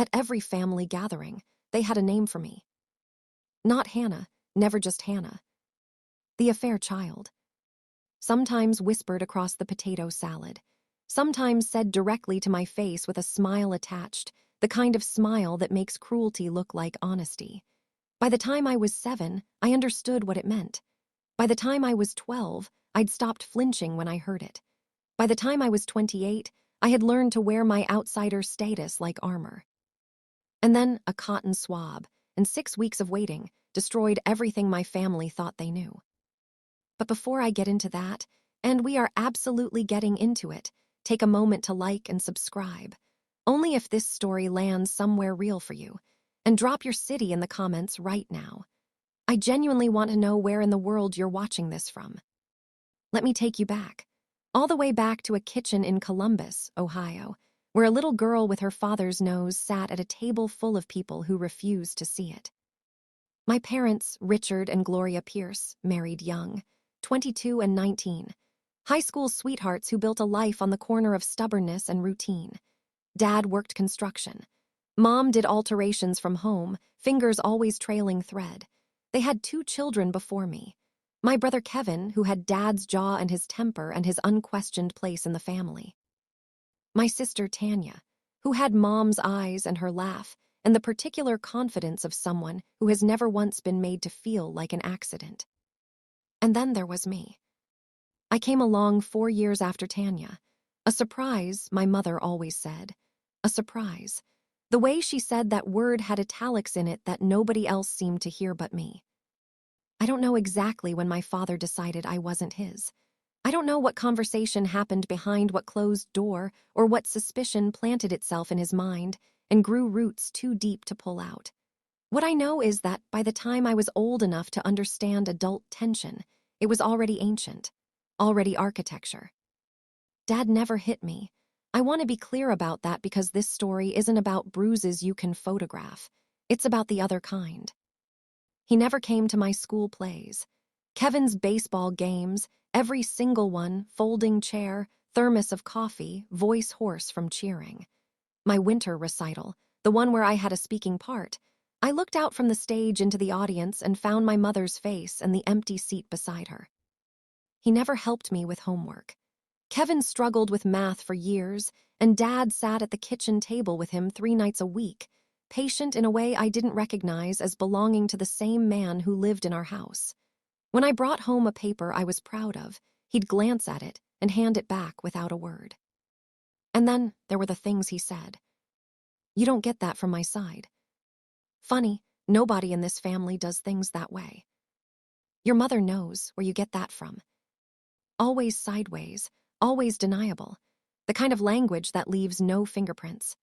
At every family gathering, they had a name for me. Not Hannah, never just Hannah. The affair child. Sometimes whispered across the potato salad. Sometimes said directly to my face with a smile attached, the kind of smile that makes cruelty look like honesty. By the time I was 7, I understood what it meant. By the time I was 12, I'd stopped flinching when I heard it. By the time I was 28, I had learned to wear my outsider status like armor. And then a cotton swab, and 6 weeks of waiting, destroyed everything my family thought they knew. But before I get into that, and we are absolutely getting into it, take a moment to like and subscribe. Only if this story lands somewhere real for you. And drop your city in the comments right now. I genuinely want to know where in the world you're watching this from. Let me take you back. All the way back to a kitchen in Columbus, Ohio, where a little girl with her father's nose sat at a table full of people who refused to see it. My parents, Richard and Gloria Pierce, married young, 22 and 19. High school sweethearts who built a life on the corner of stubbornness and routine. Dad worked construction. Mom did alterations from home, fingers always trailing thread. They had 2 children before me. My brother Kevin, who had Dad's jaw and his temper and his unquestioned place in the family. My sister Tanya, who had Mom's eyes and her laugh and the particular confidence of someone who has never once been made to feel like an accident. And then there was me. I came along 4 years after Tanya. A surprise, my mother always said. A surprise. The way she said that word had italics in it that nobody else seemed to hear but me. I don't know exactly when my father decided I wasn't his. I don't know what conversation happened behind what closed door or what suspicion planted itself in his mind and grew roots too deep to pull out. What I know is that by the time I was old enough to understand adult tension, it was already ancient, already architecture. Dad never hit me. I want to be clear about that because this story isn't about bruises you can photograph. It's about the other kind. He never came to my school plays. Kevin's baseball games, every single one, folding chair, thermos of coffee, voice hoarse from cheering. My winter recital, the one where I had a speaking part, I looked out from the stage into the audience and found my mother's face and the empty seat beside her. He never helped me with homework. Kevin struggled with math for years, and Dad sat at the kitchen table with him 3 nights a week, patient in a way I didn't recognize as belonging to the same man who lived in our house. When I brought home a paper I was proud of, he'd glance at it and hand it back without a word. And then there were the things he said. You don't get that from my side. Funny, nobody in this family does things that way. Your mother knows where you get that from. Always sideways, always deniable, the kind of language that leaves no fingerprints.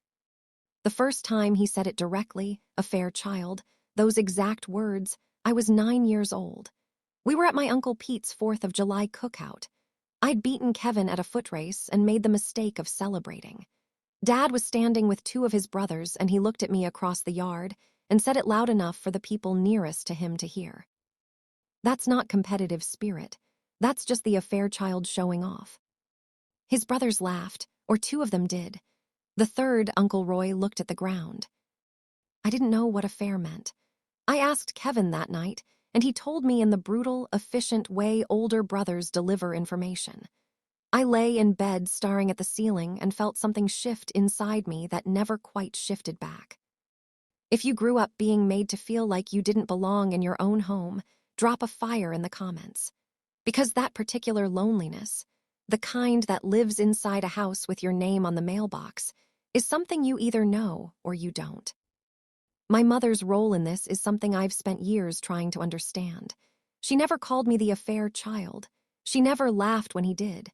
The first time he said it directly, a fair child, those exact words, I was 9 years old. We were at my Uncle Pete's 4th of July cookout. I'd beaten Kevin at a foot race and made the mistake of celebrating. Dad was standing with 2 of his brothers and he looked at me across the yard and said it loud enough for the people nearest to him to hear. That's not competitive spirit. That's just the affair child showing off. His brothers laughed, or 2 of them did. The third, Uncle Roy, looked at the ground. I didn't know what affair meant. I asked Kevin that night, and he told me in the brutal, efficient way older brothers deliver information. I lay in bed staring at the ceiling and felt something shift inside me that never quite shifted back. If you grew up being made to feel like you didn't belong in your own home, drop a fire in the comments. Because that particular loneliness, the kind that lives inside a house with your name on the mailbox, is something you either know or you don't. My mother's role in this is something I've spent years trying to understand. She never called me the affair child. She never laughed when he did.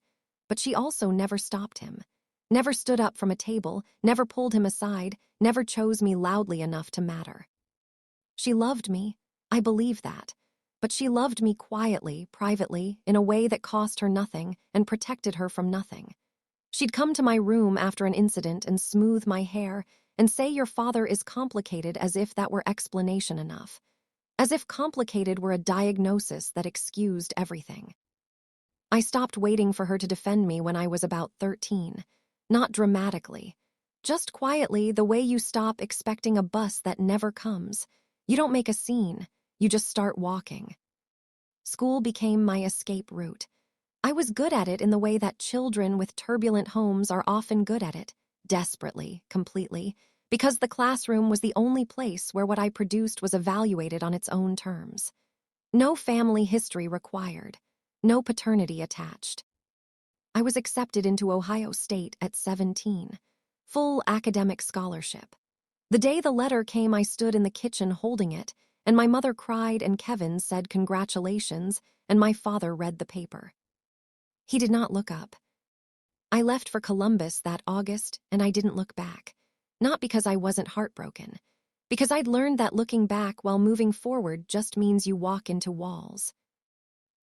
But she also never stopped him. Never stood up from a table, never pulled him aside, never chose me loudly enough to matter. She loved me, I believe that. But she loved me quietly, privately, in a way that cost her nothing and protected her from nothing. She'd come to my room after an incident and smooth my hair and say your father is complicated as if that were explanation enough. As if complicated were a diagnosis that excused everything. I stopped waiting for her to defend me when I was about 13. Not dramatically. Just quietly, the way you stop expecting a bus that never comes. You don't make a scene, you just start walking. School became my escape route. I was good at it in the way that children with turbulent homes are often good at it, desperately, completely, because the classroom was the only place where what I produced was evaluated on its own terms. No family history required, no paternity attached. I was accepted into Ohio State at 17, full academic scholarship. The day the letter came, I stood in the kitchen holding it, and my mother cried and Kevin said congratulations, and my father read the paper. He did not look up. I left for Columbus that August, and I didn't look back. Not because I wasn't heartbroken, because I'd learned that looking back while moving forward just means you walk into walls.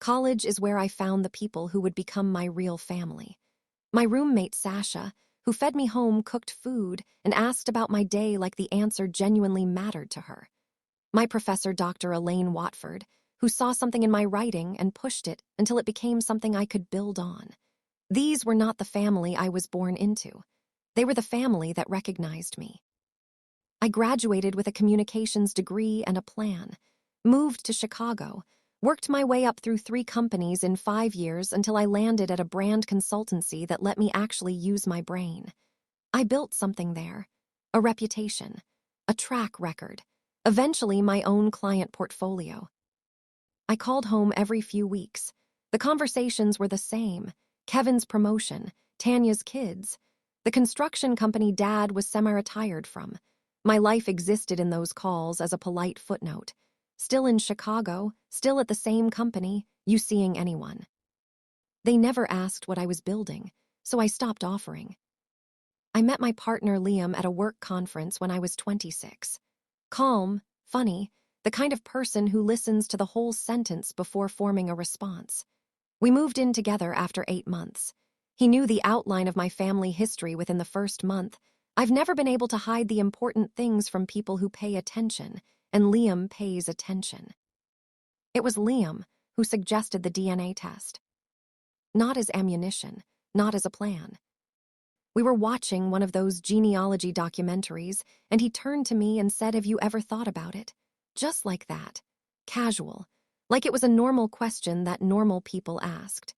College is where I found the people who would become my real family. My roommate, Sasha, who fed me home cooked food and asked about my day like the answer genuinely mattered to her. My professor, Dr. Elaine Watford, who saw something in my writing and pushed it until it became something I could build on. These were not the family I was born into. They were the family that recognized me. I graduated with a communications degree and a plan, moved to Chicago, worked my way up through 3 companies in 5 years until I landed at a brand consultancy that let me actually use my brain. I built something there, a reputation, a track record, eventually my own client portfolio. I called home every few weeks. The conversations were the same. Kevin's promotion, Tanya's kids, the construction company Dad was semi-retired from. My life existed in those calls as a polite footnote. Still in Chicago, still at the same company, you seeing anyone. They never asked what I was building, so I stopped offering. I met my partner Liam at a work conference when I was 26. Calm, funny, the kind of person who listens to the whole sentence before forming a response. We moved in together after 8 months. He knew the outline of my family history within the first month. I've never been able to hide the important things from people who pay attention, and Liam pays attention. It was Liam who suggested the DNA test. Not as ammunition, not as a plan. We were watching one of those genealogy documentaries, and he turned to me and said, "Have you ever thought about it?" Just like that. Casual. Like it was a normal question that normal people asked.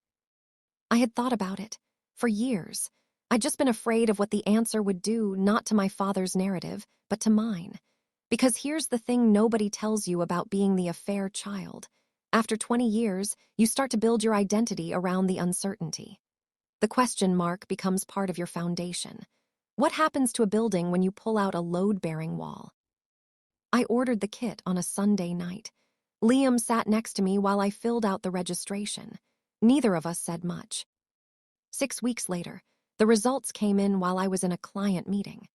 I had thought about it. For years. I'd just been afraid of what the answer would do, not to my father's narrative, but to mine. Because here's the thing nobody tells you about being the affair child. After 20 years, you start to build your identity around the uncertainty. The question mark becomes part of your foundation. What happens to a building when you pull out a load-bearing wall? I ordered the kit on a Sunday night. Liam sat next to me while I filled out the registration. Neither of us said much. 6 weeks later, the results came in while I was in a client meeting.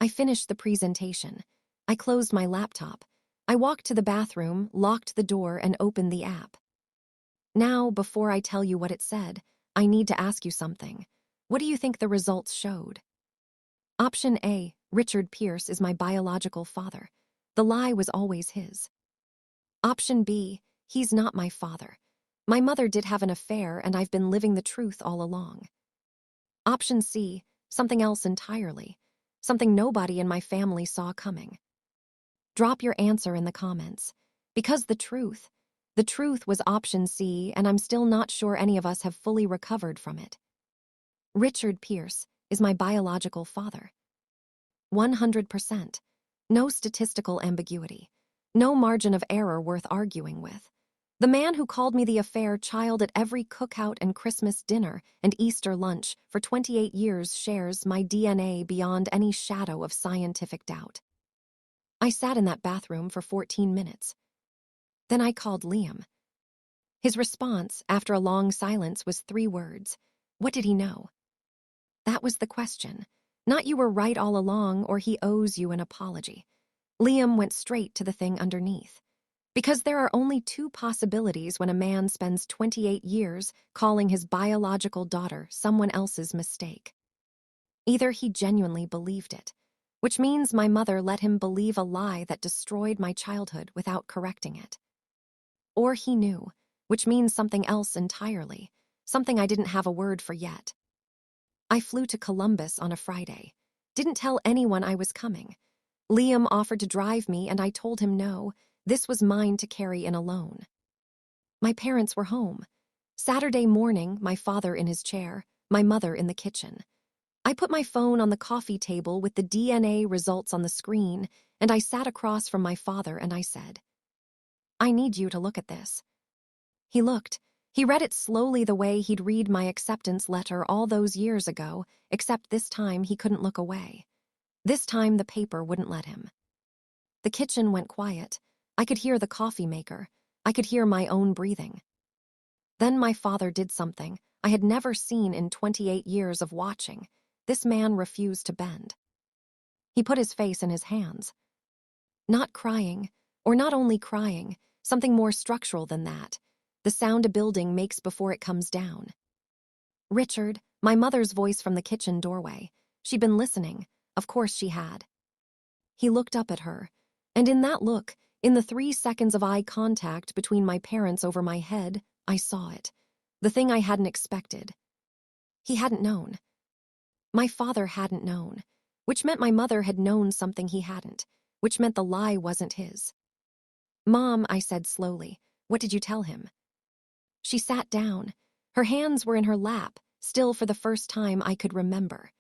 I finished the presentation. I closed my laptop. I walked to the bathroom, locked the door, and opened the app. Now, before I tell you what it said, I need to ask you something. What do you think the results showed? Option A, Richard Pierce is my biological father. The lie was always his. Option B, he's not my father. My mother did have an affair, and I've been living the truth all along. Option C, something else entirely. Something nobody in my family saw coming. Drop your answer in the comments. Because the truth was option C, and I'm still not sure any of us have fully recovered from it. Richard Pierce is my biological father. 100%. No statistical ambiguity. No margin of error worth arguing with. The man who called me the affair child at every cookout and Christmas dinner and Easter lunch for 28 years shares my DNA beyond any shadow of scientific doubt. I sat in that bathroom for 14 minutes. Then I called Liam. His response, after a long silence, was 3 words. What did he know? That was the question. Not you were right all along or he owes you an apology. Liam went straight to the thing underneath. Because there are only 2 possibilities when a man spends 28 years calling his biological daughter someone else's mistake. Either he genuinely believed it, which means my mother let him believe a lie that destroyed my childhood without correcting it. Or he knew, which means something else entirely, something I didn't have a word for yet. I flew to Columbus on a Friday. Didn't tell anyone I was coming. Liam offered to drive me and I told him no, this was mine to carry in alone. My parents were home. Saturday morning, my father in his chair, my mother in the kitchen. I put my phone on the coffee table with the DNA results on the screen, and I sat across from my father and I said, "I need you to look at this." He looked. He read it slowly the way he'd read my acceptance letter all those years ago, except this time he couldn't look away. This time the paper wouldn't let him. The kitchen went quiet. I could hear the coffee maker. I could hear my own breathing. Then my father did something I had never seen in 28 years of watching. This man refused to bend. He put his face in his hands. Not crying, or not only crying, something more structural than that. The sound a building makes before it comes down. "Richard," my mother's voice from the kitchen doorway. She'd been listening. Of course she had. He looked up at her, and in that look, in the 3 seconds of eye contact between my parents over my head, I saw it. The thing I hadn't expected. He hadn't known. My father hadn't known, which meant my mother had known something he hadn't, which meant the lie wasn't his. "Mom," I said slowly, "what did you tell him?" She sat down. Her hands were in her lap, still for the first time I could remember.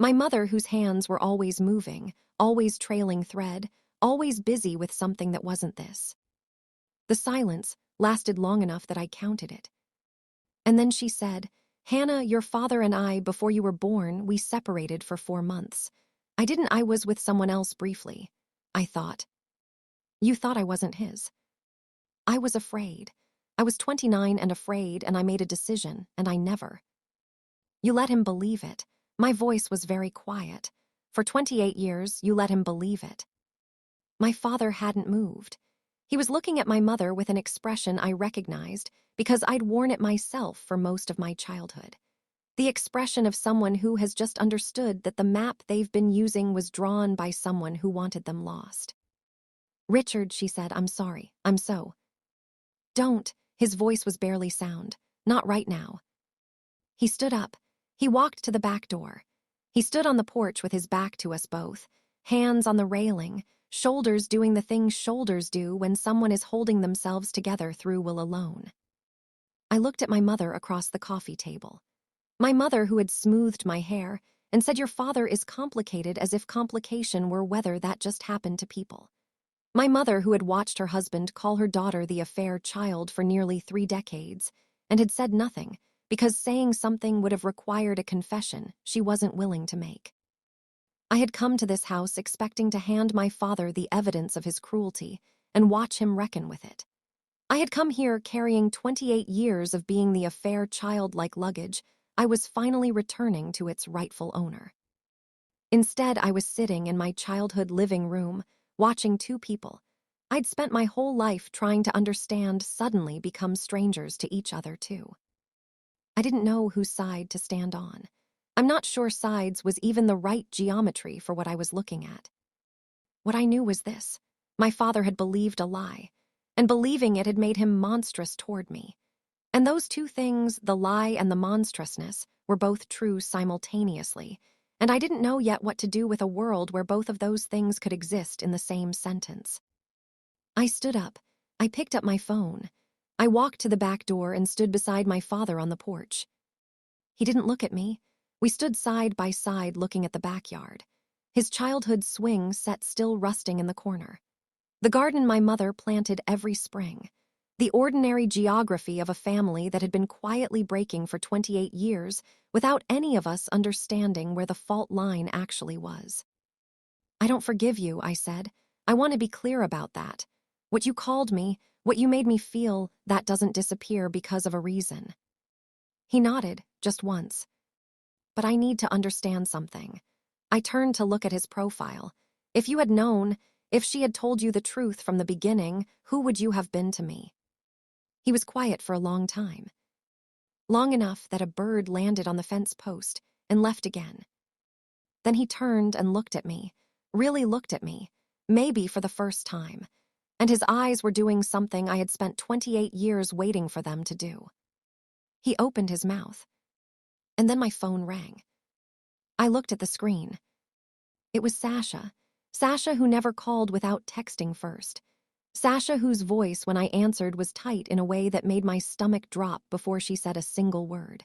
My mother, whose hands were always moving, always trailing thread, always busy with something that wasn't this. The silence lasted long enough that I counted it. And then she said, "Hannah, your father and I, before you were born, we separated for 4 months. I was with someone else briefly. I thought. You thought I wasn't his." I was afraid. I was 29 and afraid, and I made a decision, and I never. "You let him believe it." My voice was very quiet. "For 28 years, you let him believe it." My father hadn't moved. He was looking at my mother with an expression I recognized because I'd worn it myself for most of my childhood. The expression of someone who has just understood that the map they've been using was drawn by someone who wanted them lost. "Richard," she said, "I'm sorry. I'm so." "Don't." His voice was barely sound. "Not right now." He stood up. He walked to the back door. He stood on the porch with his back to us both, hands on the railing, shoulders doing the things shoulders do when someone is holding themselves together through will alone. I looked at my mother across the coffee table. My mother, who had smoothed my hair and said, "Your father is complicated," as if complication were weather that just happened to people. My mother, who had watched her husband call her daughter the affair child for nearly 3 decades and had said nothing, because saying something would have required a confession she wasn't willing to make. I had come to this house expecting to hand my father the evidence of his cruelty and watch him reckon with it. I had come here carrying 28 years of being the affair child like luggage I was finally returning to its rightful owner. Instead, I was sitting in my childhood living room, watching 2 people I'd spent my whole life trying to understand suddenly become strangers to each other too. I didn't know whose side to stand on. I'm not sure sides was even the right geometry for what I was looking at. What I knew was this: my father had believed a lie, and believing it had made him monstrous toward me. And those 2 things, the lie and the monstrousness, were both true simultaneously, and I didn't know yet what to do with a world where both of those things could exist in the same sentence. I stood up. I picked up my phone. I walked to the back door and stood beside my father on the porch. He didn't look at me. We stood side by side looking at the backyard. His childhood swing set still rusting in the corner. The garden my mother planted every spring. The ordinary geography of a family that had been quietly breaking for 28 years without any of us understanding where the fault line actually was. "I don't forgive you," I said. "I want to be clear about that. What you called me, what you made me feel, that doesn't disappear because of a reason." He nodded, just once. "But I need to understand something." I turned to look at his profile. "If you had known, if she had told you the truth from the beginning, who would you have been to me?" He was quiet for a long time. Long enough that a bird landed on the fence post and left again. Then he turned and looked at me, really looked at me, maybe for the first time, and his eyes were doing something I had spent 28 years waiting for them to do. He opened his mouth, and then my phone rang. I looked at the screen. It was Sasha. Sasha who never called without texting first. Sasha whose voice when I answered was tight in a way that made my stomach drop before she said a single word.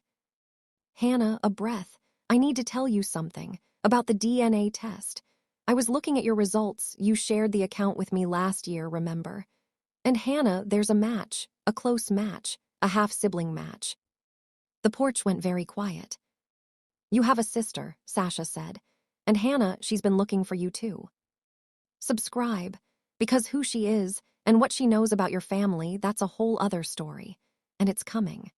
Hannah, a breath. I need to tell you something about the DNA test. I was looking at your results. You shared the account with me last year, remember? And Hannah, there's a match, a close match, a half-sibling match. The porch went very quiet. You have a sister, Sasha said. And Hannah, she's been looking for you too. Subscribe, because who she is and what she knows about your family, that's a whole other story. And it's coming.